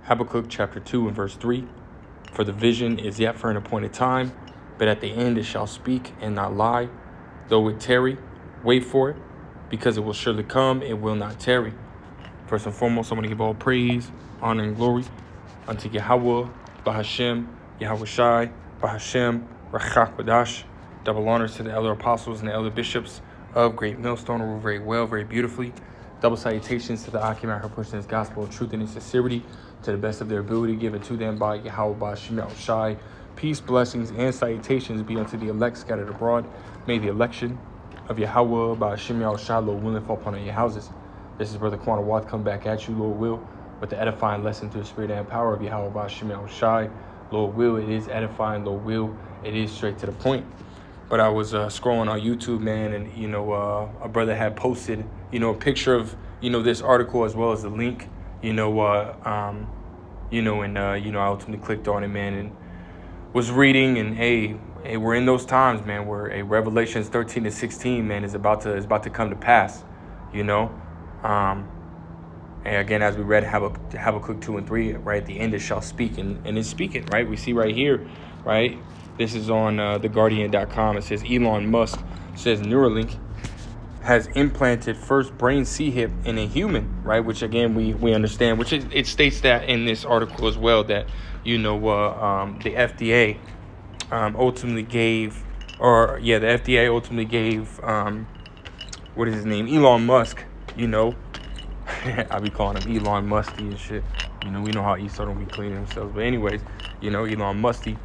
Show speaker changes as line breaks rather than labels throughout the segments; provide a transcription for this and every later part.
Habakkuk chapter 2 and verse 3. For the vision is yet for an appointed time, but at the end it shall speak and not lie. Though it tarry, wait for it, because it will surely come, it will not tarry. First and foremost, I want to give all praise, honor, and glory unto Yahweh, Bahashem, Yahweh Shai, Bahashem, Rachak Wadash. Double honors to the elder apostles and the elder bishops of Great Millstone, who rule very well, very beautifully. Double salutations to the Akim who pushing this gospel of truth and in sincerity to the best of their ability, given to them by Yahweh Bahashem Shai. Peace, blessings, and salutations be unto the elect scattered abroad. May the election of Yahweh Bahashem Shai, Lord willing, fall upon your houses. This is Brother Quanah Watt come back at you, Lord will, with the edifying lesson through the spirit and power of Yahweh Bahashem Shai. Lord will, it is edifying. Lord will, it is straight to the point. But I was scrolling on YouTube, man, and, a brother had posted, a picture of, this article as well as the link, I ultimately clicked on it, man, and was reading, and hey, we're in those times, man, where Revelations 13 to 16, man, is about to come to pass, And again, as we read Habakkuk 2 and 3, right, at the end it shall speak, and it's speaking, right? We see right here, right? This is on theguardian.com. It says Elon Musk says Neuralink has implanted first brain C-hip in a human, right? Which again we understand. Which it states that in this article as well that the FDA ultimately gave, the FDA ultimately gave what is his name, Elon Musk. I be calling him Elon Musty and shit. We know how East don't be cleaning themselves. But anyways, Elon Musty,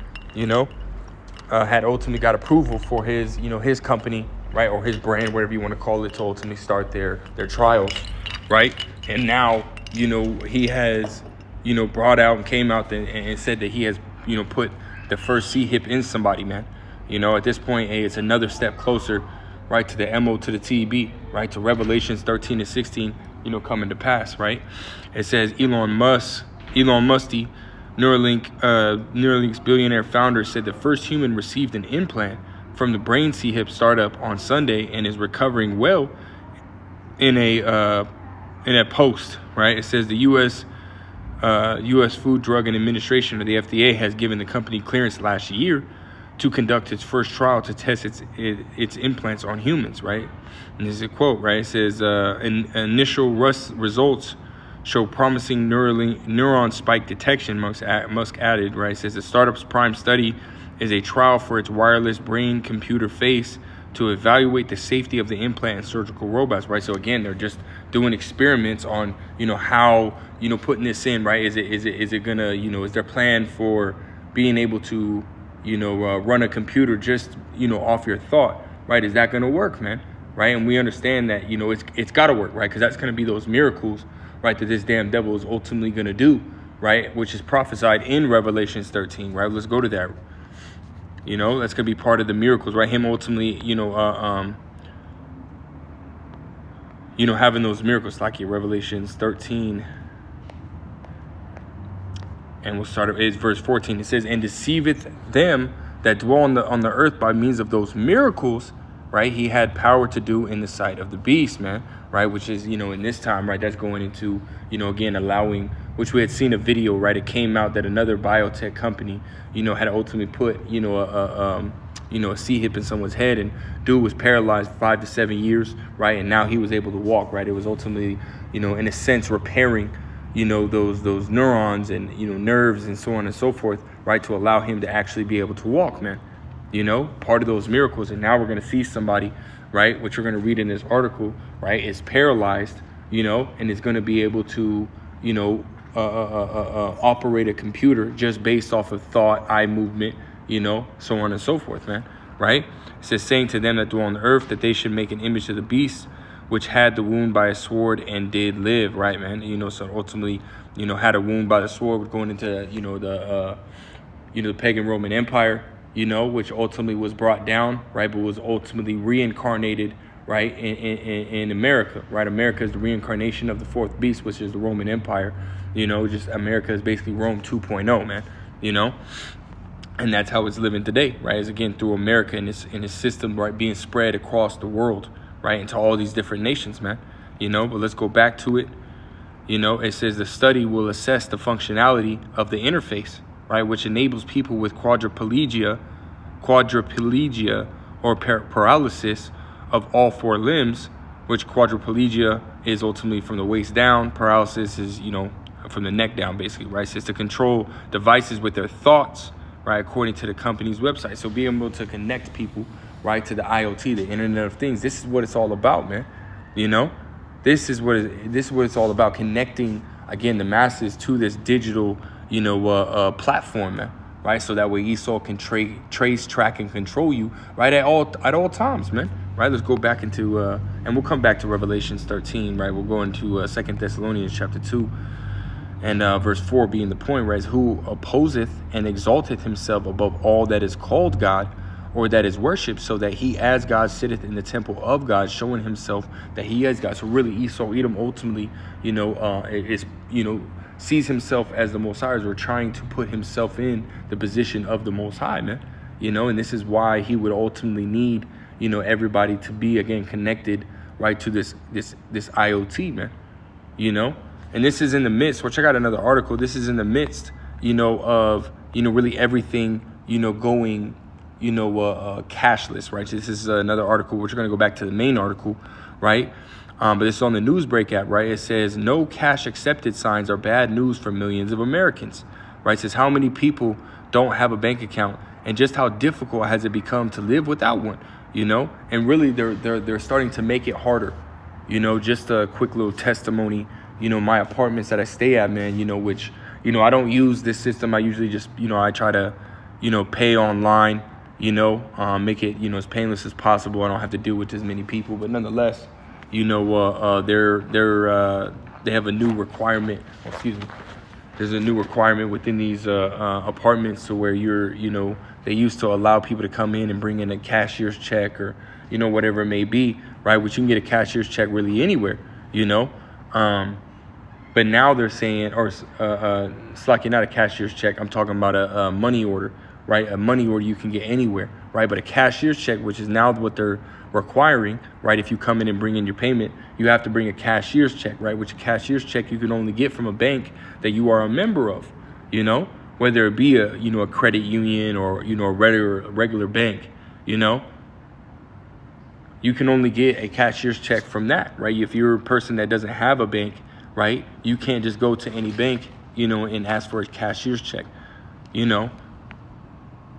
had ultimately got approval for his, his company, right, or his brand, whatever you want to call it, to ultimately start their trials, right? And now, he has, brought out and came out and said that he has, put the first C-hip in somebody, man. At this point, it's another step closer, right, to the MO to the TB, right, to Revelations 13 to 16, coming to pass, right? It says Elon Musty, Neuralink's billionaire founder, said the first human received an implant from the brain C-hip startup on Sunday and is recovering well in a post, right? It says the U.S. Food, Drug, and Administration, or the FDA, has given the company clearance last year to conduct its first trial to test its implants on humans, right? And this is a quote, right? It says, initial results show promising neuron spike detection, Musk added, right? It says the startup's prime study is a trial for its wireless brain-computer face to evaluate the safety of the implant and surgical robots, right? So again, they're just doing experiments on, how, putting this in, right? Is it gonna, is their plan for being able to, run a computer just, off your thought, right? Is that gonna work, man? Right? And we understand that, it's gotta work, right? Because that's gonna be those miracles, right, that this damn devil is ultimately going to do, right, which is prophesied in Revelations 13, right? Let's go to that. That's going to be part of the miracles, right? Him ultimately, having those miracles, like in Revelations 13, and we'll start at verse 14. It says, and deceiveth them that dwell on the earth by means of those miracles, right, he had power to do in the sight of the beast, man, right, which is, in this time, right, that's going into, again, allowing, which we had seen a video, right, it came out that another biotech company, had ultimately put, a C-hip in someone's head, and dude was paralyzed 5 to 7 years, right, and now he was able to walk, right. It was ultimately, in a sense, repairing, those neurons and, nerves and so on and so forth, right, to allow him to actually be able to walk, man. Part of those miracles. And now we're going to see somebody, right, which we're going to read in this article, right, is paralyzed, and is going to be able to, operate a computer just based off of thought, eye movement, so on and so forth, man, right? It says, saying to them that dwell on the earth that they should make an image of the beast, which had the wound by a sword and did live, right, man? So ultimately, had a wound by the sword going into, the pagan Roman Empire, which ultimately was brought down, right, but was ultimately reincarnated, right, in America, right? America is the reincarnation of the fourth beast, which is the Roman Empire, just America is basically Rome 2.0, man, and that's how it's living today, right, is again through America and its system, right, being spread across the world, right, into all these different nations, man, but let's go back to it. It says the study will assess the functionality of the interface, right, which enables people with quadriplegia or paralysis of all four limbs, which quadriplegia is ultimately from the waist down. Paralysis is, from the neck down, basically, right? So it's to control devices with their thoughts, right, according to the company's website. So being able to connect people, right, to the IoT, the Internet of Things. This is what it's all about, man. This is what it's all about, connecting, again, the masses to this digital, platform, man, right? So that way Esau can trace, track, and control you, right, at all times, man, right? Let's go back into, and we'll come back to Revelations 13, right? We'll go into 2 Thessalonians chapter 2, and verse 4 being the point, right? Who opposeth and exalteth himself above all that is called God, or that is worshipped, so that he as God sitteth in the temple of God, showing himself that he is God. So really Esau, Edom ultimately, sees himself as the Most High, or trying to put himself in the position of the Most High, man. And this is why he would ultimately need, everybody to be, again, connected, right, to this IoT, man. And this is in the midst, which I got another article, this is in the midst, of, really everything, going, cashless, right? This is another article, which we're going to go back to the main article, right? But it's on the Newsbreak app, right? It says, no cash accepted signs are bad news for millions of Americans, right? It says, how many people don't have a bank account, and just how difficult has it become to live without one, And really, they're starting to make it harder, Just a quick little testimony, my apartments that I stay at, man, which, I don't use this system. I usually just, I try to, pay online, make it, as painless as possible. I don't have to deal with as many people, but nonetheless, they have a new requirement. There's a new requirement within these apartments, to where they used to allow people to come in and bring in a cashier's check, or whatever it may be, right? Which you can get a cashier's check really anywhere, but now they're saying, or slacking, not a cashier's check, I'm talking about a money order, right? A money order you can get anywhere, right? But a cashier's check, which is now what they're requiring, right? If you come in and bring in your payment, you have to bring a cashier's check, right? Which a cashier's check you can only get from a bank that you are a member of, whether it be a credit union, or, a regular bank, you can only get a cashier's check from that, right? If you're a person that doesn't have a bank, right, you can't just go to any bank, and ask for a cashier's check,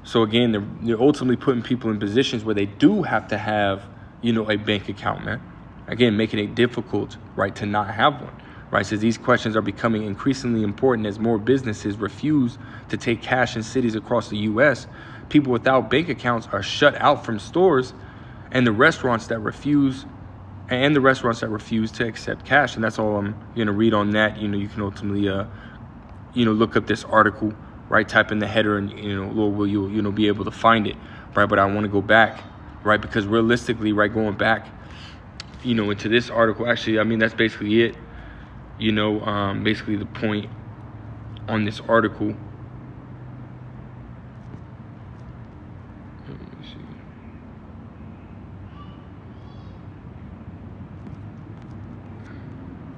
So again, they're ultimately putting people in positions where they do have to have, a bank account, man. Again, making it difficult, right, to not have one, right? So these questions are becoming increasingly important as more businesses refuse to take cash in cities across the U.S. People without bank accounts are shut out from stores, and the restaurants that refuse to accept cash. And that's all I'm going to read on that. You can ultimately, look up this article, right? Type in the header, and, Lord will you, be able to find it, right? But I want to go back, right? Because realistically, right, going back, into this article, actually, I mean, that's basically it, basically the point on this article.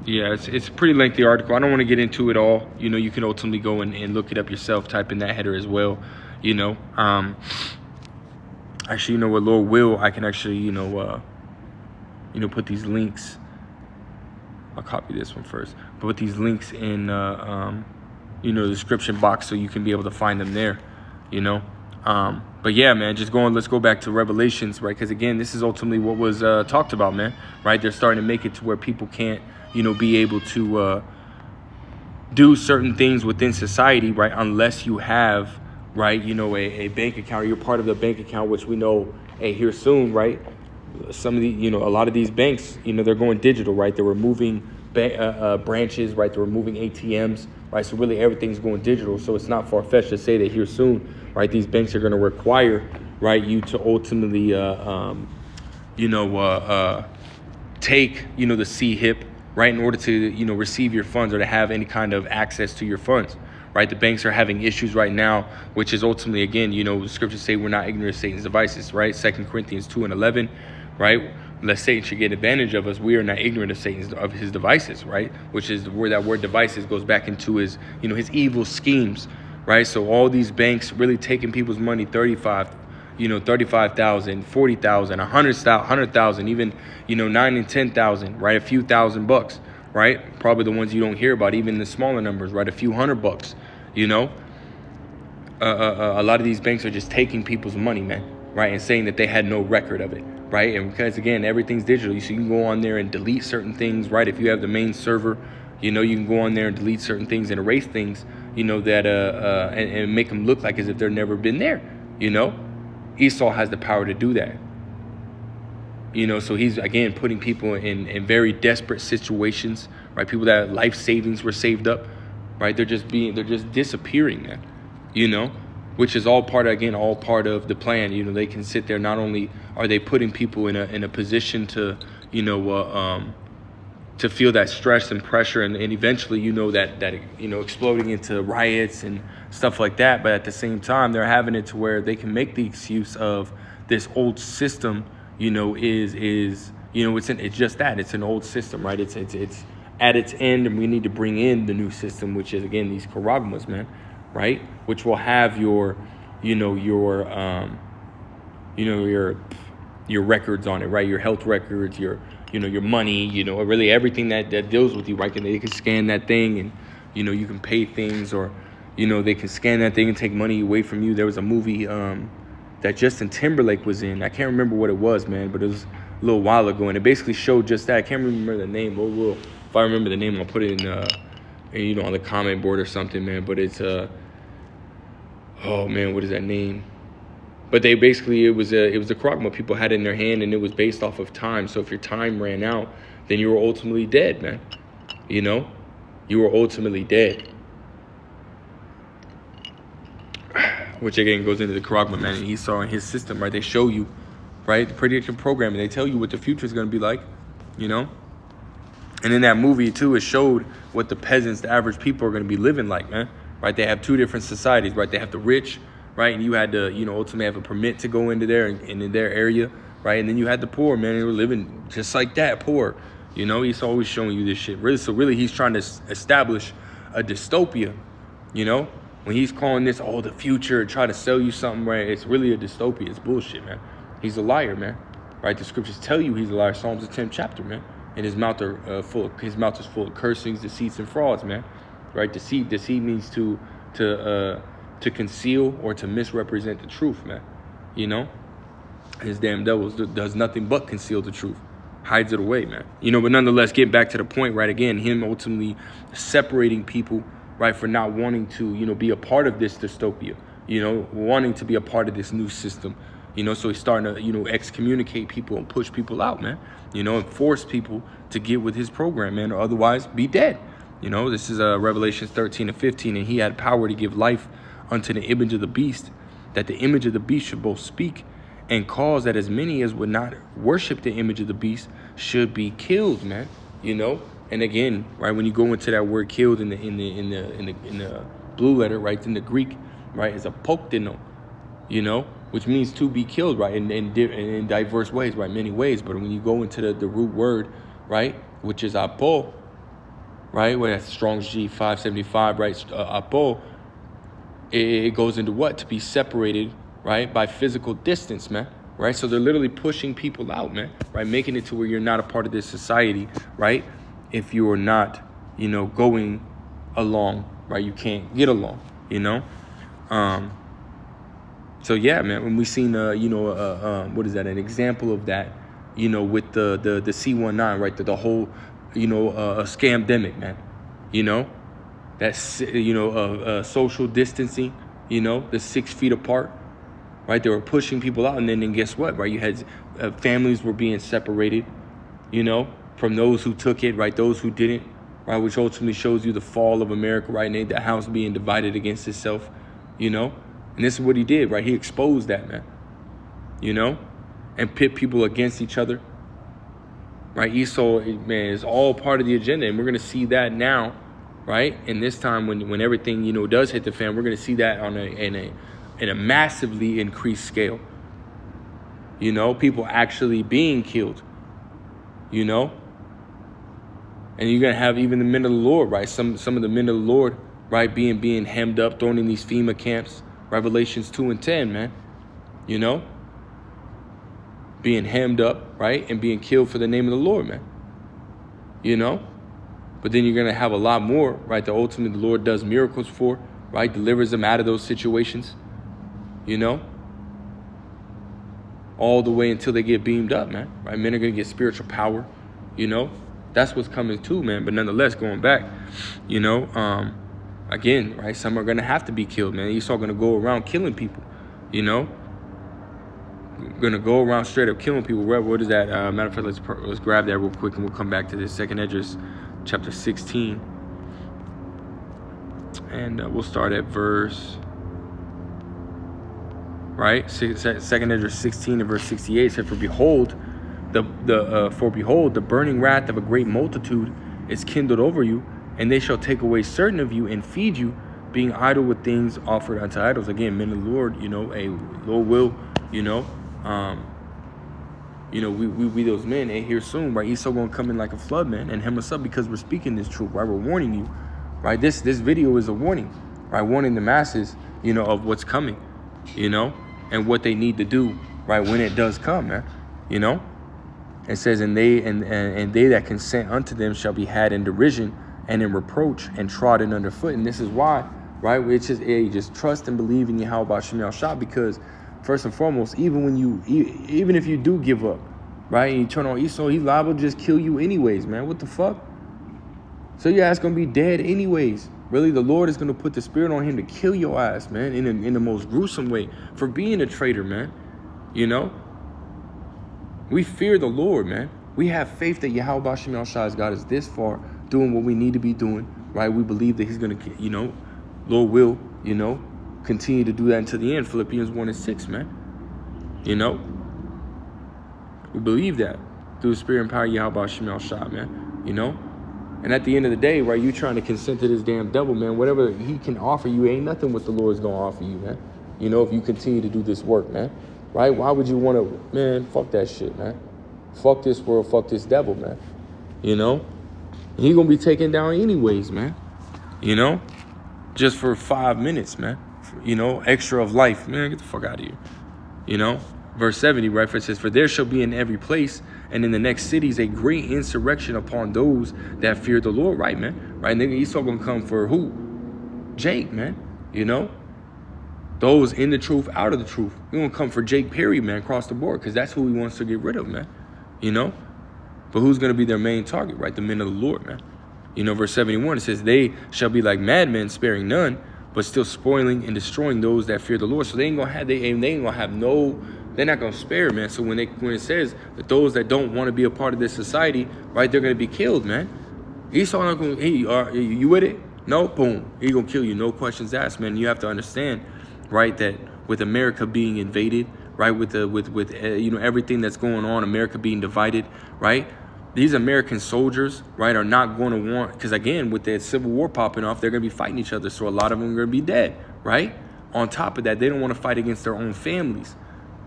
Yeah, it's a pretty lengthy article. I don't want to get into it all. You can ultimately go and look it up yourself. Type in that header as well. Actually, what, Lord will, I can actually, put these links. I'll copy this one first. Put these links in, the description box, so you can be able to find them there. But yeah, man, let's go back to Revelations, right? Because again, this is ultimately what was talked about, man. Right? They're starting to make it to where people can't, be able to do certain things within society, right? Unless you have, right, a bank account, or you're part of the bank account, which we know, here soon, right? Some of the, a lot of these banks, they're going digital, right? They're removing branches, right? They're removing ATMs, right? So really everything's going digital. So it's not far-fetched to say that here soon, right, these banks are going to require, right, you to ultimately, take, the C-HIP, right, in order to, receive your funds, or to have any kind of access to your funds, right? The banks are having issues right now, which is ultimately, again, the scriptures say we're not ignorant of Satan's devices, right? 2 Corinthians 2:11, right? lest Satan should get advantage of us, we are not ignorant of his devices, right? Which is where that word devices goes back into his, his evil schemes, right? So all these banks really taking people's money, 35,000, 40,000, 100,000, even, 9 and 10,000, right? A few $1,000, right? Probably the ones you don't hear about, even the smaller numbers, right? A few $100, a lot of these banks are just taking people's money, man, right? And saying that they had no record of it, right? And because, again, everything's digital, so you can go on there and delete certain things, right? If you have the main server, you can go on there and delete certain things and erase things, that and make them look like as if they've never been there. Esau has the power to do that. So he's, again, putting people in very desperate situations, right? People that life savings were saved up, right? They're just disappearing, man. Which is all part of the plan. They can sit there. Not only are they putting people in a position to, to feel that stress and pressure, and eventually, that exploding into riots and stuff like that. But at the same time, they're having it to where they can make the excuse of this old system, it's just that. It's an old system, right? It's at its end, and we need to bring in the new system, which is, again, these karagmas, man. Right, which will have your records on it, right? Your health records, your money, really everything that deals with you, right? And they can scan that thing, and you can pay things, or they can scan that thing and take money away from you. There was a movie that Justin Timberlake was in. I can't remember what it was, man, but it was a little while ago, and it basically showed just that. I can't remember the name. Well, if I remember the name, I'll put it in on the comment board or something, man. But it's oh man, what is that name? But they basically, it was a karagma people had in their hand, and it was based off of time. So if your time ran out, then you were ultimately dead, man. You were ultimately dead. Which again goes into the karagma, man, and Esau and his system, right? They show you, right, the prediction programming. They tell you what the future is going to be like, And in that movie, too, it showed what the peasants, the average people, are going to be living like, man. Right? They have two different societies, right? They have the rich, right? And you had to, ultimately have a permit to go into there and in their area, right? And then you had the poor, man. They were living just like that, poor. He's always showing you this shit. Really, he's trying to establish a dystopia, When he's calling this, the future, and try to sell you something, right? It's really a dystopia. It's bullshit, man. He's a liar, man. Right? The scriptures tell you he's a liar. Psalms, the 10th chapter, man. And his mouth is full of cursings, deceits, and frauds, man. Right? Deceit means to conceal or to misrepresent the truth, man. His damn devil does nothing but conceal the truth, hides it away, man. But nonetheless, getting back to the point, right? Again, him ultimately separating people, right, for not wanting to, be a part of this dystopia, wanting to be a part of this new system. So he's starting to, excommunicate people and push people out, man. And force people to get with his program, man, or otherwise be dead. This is Revelations 13:15, and he had power to give life unto the image of the beast, that the image of the beast should both speak and cause that as many as would not worship the image of the beast should be killed, man. And again, right, when you go into that word "killed" in the blue letter, right, in the Greek, right, is apoktino, which means to be killed, right, in diverse ways, right, many ways. But when you go into the root word, right, which is apo, right, well, that's Strong's G575, right, apo, it goes into what? To be separated, right, by physical distance, man, right? So they're literally pushing people out, man, right, making it to where you're not a part of this society, right, if you are not, going along, right, you can't get along, So yeah, man, when we seen what is that? An example of that, with the C19, right? The whole, scamdemic, man. That's social distancing. The 6 feet apart, right? They were pushing people out, and then guess what? Right, you had families were being separated, from those who took it, right? Those who didn't, right? Which ultimately shows you the fall of America, right? And the house being divided against itself, And this is what he did, right? He exposed that, man, and pit people against each other, right? Esau, man, is all part of the agenda, and we're going to see that now, right? And this time when everything, does hit the fan, we're going to see that in a massively increased scale. People actually being killed, you know. And you're gonna have even the men of the Lord, right? Some of the men of the Lord, right, being hemmed up, thrown in these FEMA camps. Revelations 2:10, man. You know, being hemmed up, right, and being killed for the name of the Lord, man. You know, but then you're gonna have a lot more, right? That ultimately the Lord does miracles for, right? Delivers them out of those situations. You know, all the way until they get beamed up, man. Right? Men are gonna get spiritual power. You know. That's what's coming too, man. But nonetheless, going back, you know, again, right? Some are gonna have to be killed, man. Esau gonna go around killing people, you know. Gonna go around straight up killing people. What is that? Matter of fact, let's grab that real quick, and we'll come back to this. 2nd Esdras, chapter 16, and we'll start at verse. Right, 2nd Esdras 16 and verse 68 said, "For behold, the burning wrath of a great multitude is kindled over you, and they shall take away certain of you and feed you, being idle with things offered unto idols." Again, men of the Lord, you know, a Lord will, you know, we those men, here soon, right? Esau gonna come in like a flood, man, and hem us up because we're speaking this truth, right? We're warning you, right? This video is a warning, right? Warning the masses, you know, of what's coming, you know, and what they need to do, right, when it does come, man, you know. It says, and they that consent unto them shall be had in derision and in reproach and trodden underfoot. And this is why, right? Which is just trust and believe in Yahweh B'Shem Yahshua, because first and foremost, even if you do give up, right, and you turn on Esau, he's liable to just kill you anyways, man. What the fuck? So your ass gonna be dead anyways. Really, the Lord is gonna put the spirit on him to kill your ass, man, in the most gruesome way for being a traitor, man. You know. We fear the Lord, man. We have faith that Yahweh B'Shem Yahshua has got us this far, doing what we need to be doing, right? We believe that he's going to, you know, Lord will, you know, continue to do that until the end. Philippians 1:6, man. You know, we believe that through the spirit and power of Yahweh B'Shem Yahshua, man. You know, and at the end of the day, right, you trying to consent to this damn devil, man. Whatever he can offer you ain't nothing what the Lord's going to offer you, man. You know, if you continue to do this work, man. Right? Why would you want to, man, fuck that shit, man. Fuck this world, fuck this devil, man. You know? He gonna be taken down anyways, man. You know? Just for 5 minutes, man. You know, extra of life. Man, get the fuck out of here. You know? Verse 70, right? It says, "For there shall be in every place and in the next cities a great insurrection upon those that fear the Lord." Right, man? Right? Nigga, Esau gonna come for who? Jake, man. You know? Those in the truth, out of the truth. We're going to come for Jake Perry, man, across the board, because that's who he wants to get rid of, man. You know? But who's going to be their main target, right? The men of the Lord, man. You know, verse 71, it says, "They shall be like madmen, sparing none, but still spoiling and destroying those that fear the Lord." So they ain't going to have, they're not going to spare, man. So when it says that those that don't want to be a part of this society, right, they're going to be killed, man. Esau not going to, hey, you with it? No? Boom. He's going to kill you. No questions asked, man. You have to understand, right, that with America being invaded, right, with you know, everything that's going on, America being divided, right, these American soldiers, right, are not going to want, because again, with the Civil War popping off, they're going to be fighting each other, so a lot of them are going to be dead, right? On top of that, they don't want to fight against their own families,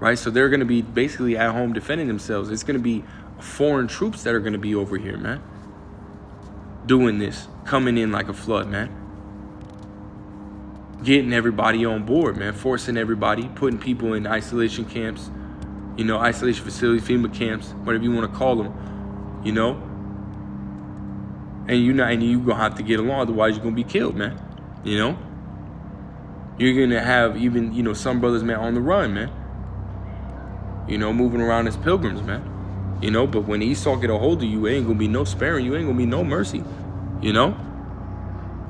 right? So they're going to be basically at home defending themselves. It's going to be foreign troops that are going to be over here, man, doing this, coming in like a flood, man. Getting everybody on board, man, forcing everybody, putting people in isolation camps, you know, isolation facilities, FEMA camps, whatever you want to call them, you know. And you're gonna have to get along, otherwise you're gonna be killed, man. You know, you're gonna have even, you know, some brothers, man, on the run, man. You know, moving around as pilgrims, man. You know, but when Esau get a hold of you, it ain't gonna be no sparing. You ain't gonna be no mercy. You know.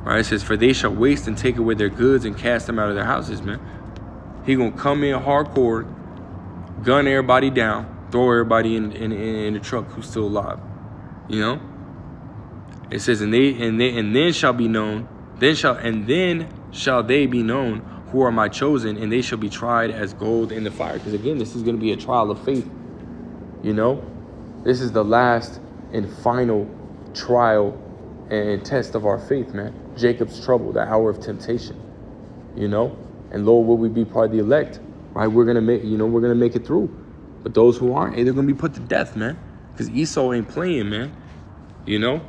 Right, it says, "For they shall waste and take away their goods and cast them out of their houses," man. He gonna come in hardcore, gun everybody down, throw everybody in the truck who's still alive. You know. It says, and then shall be known, then shall they be known who are my chosen, and they shall be tried as gold in the fire. Because again, this is gonna be a trial of faith. You know, this is the last and final trial and test of our faith, man. Jacob's trouble, the hour of temptation, you know. And Lord, will we be part of the elect, right? We're gonna make it through. But those who aren't, they're gonna be put to death, man. because Esau ain't playing, man. You know,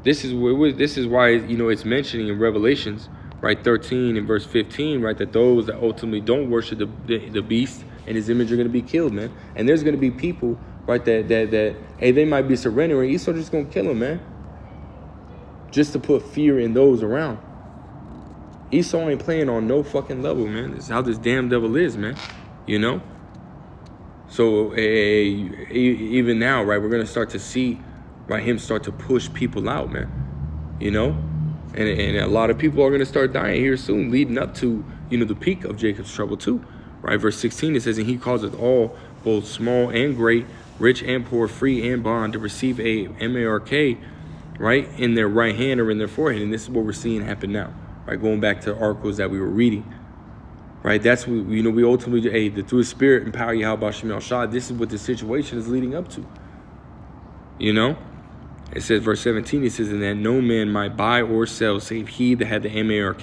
this is why, you know, it's mentioning in Revelations, right, 13 and verse 15, right, that those that ultimately don't worship the beast and his image are going to be killed, man. And there's going to be people, right, that hey, they might be surrendering. Esau just going to kill them, man, just to put fear in those around. Esau ain't playing on no fucking level, man. This is how this damn devil is, man. You know? So even now, right, we're going to start to see, right, him start to push people out, man. You know? And a lot of people are going to start dying here soon, leading up to, you know, the peak of Jacob's trouble too. Right? Verse 16, it says, and he causeth all, both small and great, rich and poor, free and bond, to receive a mark, right, in their right hand or in their forehead. And this is what we're seeing happen now. Right, going back to the articles that we were reading, right? That's what, you know, we ultimately, through His Spirit, empower Yahweh Shem El Shah. This is what the situation is leading up to. You know, it says, verse 17, it says, and that no man might buy or sell save he that had the mark,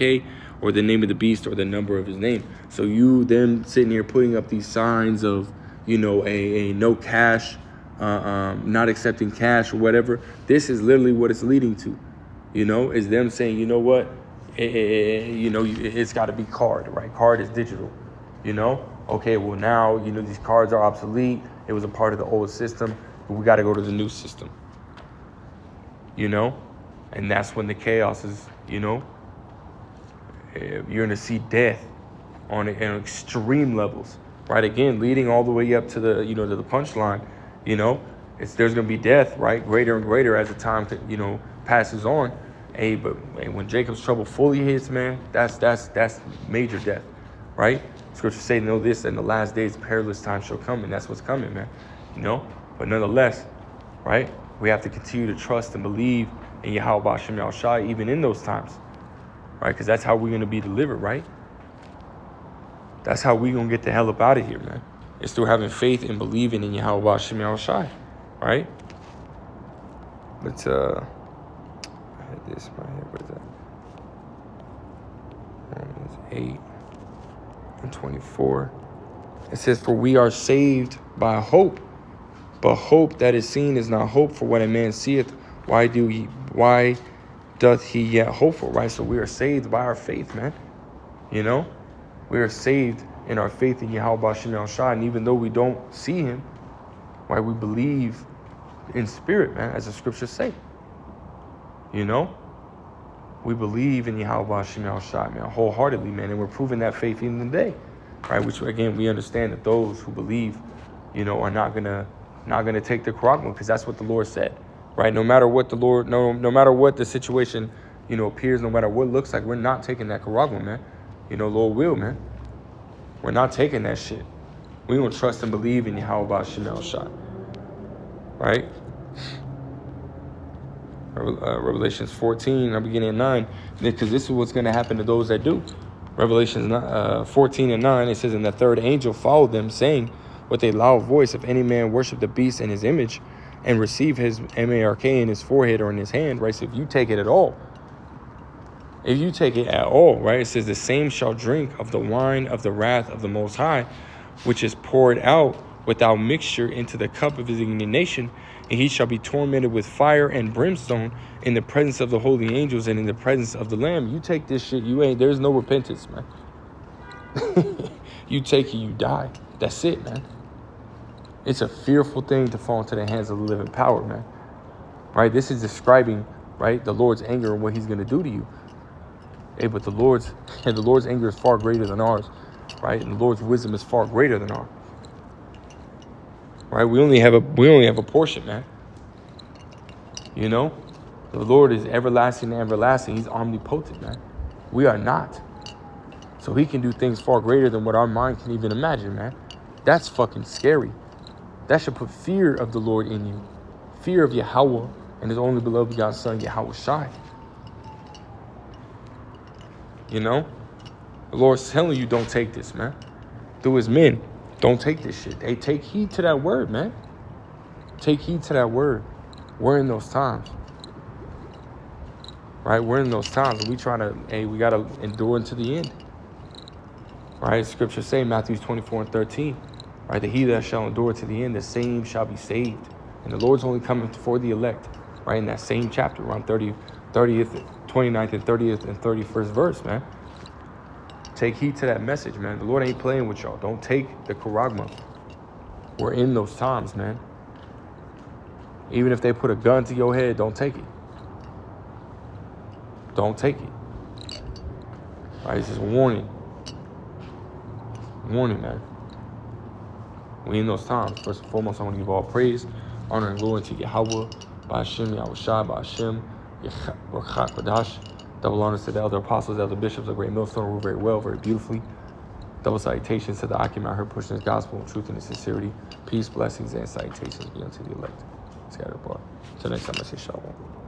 or the name of the beast, or the number of his name. So them sitting here putting up these signs of, you know, a no cash, not accepting cash or whatever. This is literally what it's leading to. You know, is them saying, you know what? You know, it's got to be card, right? Card is digital, you know? Okay, well now, you know, these cards are obsolete. It was a part of the old system, but we got to go to the new system, you know? And that's when the chaos is, you know, you're going to see death on extreme levels, right? Again, leading all the way up to the, you know, to the punchline, you know, there's going to be death, right? Greater and greater as the time, you know, passes on. Hey, but when Jacob's trouble fully hits, man, that's major death, right? Scripture say, know this, in the last days, perilous times shall come, and that's what's coming, man. You know, but nonetheless, right? We have to continue to trust and believe in Yahweh Shem El Shai, even in those times, right? Because that's how we're gonna be delivered, right? That's how we're gonna get the hell up out of here, man. It's through having faith and believing in Yahweh Shem El Shai, right? But this right here, what is that? Romans 8 and 24. It says, for we are saved by hope, but hope that is seen is not hope. For what a man seeth, why doth he yet hope for? Right? So we are saved by our faith, man. You know, we are saved in our faith in Yahweh Shem El Shai, and even though we don't see him, right, we believe in spirit, man, as the scriptures say. You know, we believe in Yahweh Shem El Shai, man, wholeheartedly, man, and we're proving that faith even today, right? Which again, we understand that those who believe, you know, are not gonna take the Quran, because that's what the Lord said, right? No matter what the Lord, no matter what the situation, you know, appears, no matter what it looks like, we're not taking that Quran, man. You know, Lord will, man. We're not taking that shit. We gonna trust and believe in Yahweh Shem El Shai, right? Revelations 14, I'm beginning at 9, because this is what's going to happen to those that do. Revelations 14 and 9, it says, and the third angel followed them, saying with a loud voice, if any man worship the beast and his image, and receive his mark in his forehead or in his hand, right? So if you take it at all, right, it says, the same shall drink of the wine of the wrath of the Most High, which is poured out without mixture into the cup of his indignation, and he shall be tormented with fire and brimstone in the presence of the holy angels and in the presence of the Lamb. You take this shit, there's no repentance, man. You take it, you die. That's it, man. It's a fearful thing to fall into the hands of the living power, man. Right? This is describing, right, the Lord's anger and what he's going to do to you. Hey, but the Lord's anger is far greater than ours, right? And the Lord's wisdom is far greater than ours. Right? We only have a portion, man. You know? The Lord is everlasting and everlasting. He's omnipotent, man. We are not. So he can do things far greater than what our mind can even imagine, man. That's fucking scary. That should put fear of the Lord in you. Fear of Yahweh and his only beloved God's son, Yahweh Shai. You know? The Lord's telling you, don't take this, man. Through his men, don't take this shit. Hey, take heed to that word, man. Take heed to that word. We're in those times. Right? We're in those times. And we got to endure unto the end. Right? Scripture say, Matthew 24 and 13. Right? That he that shall endure to the end, the same shall be saved. And the Lord's only coming for the elect, right? In that same chapter, around 30th, 29th and 30th and 31st verse, man. Take heed to that message, man. The Lord ain't playing with y'all. Don't take the charagma. We're in those times, man. Even if they put a gun to your head, don't take it. Don't take it. All right, it's just a warning. Warning, man. We in those times. First and foremost, I want to give all praise, honor, and glory to Yahweh, Ba'ashem, Yahushua, Ba'ashem, Yechak, Kodash. Double honors to the elder apostles, elder bishops, the great millstone, rule very well, very beautifully. Double salutations to the Akim out here pushing his gospel in truth and in sincerity. Peace, blessings, and salutations be unto the elect. Scattered abroad. Till next time, I say shalom.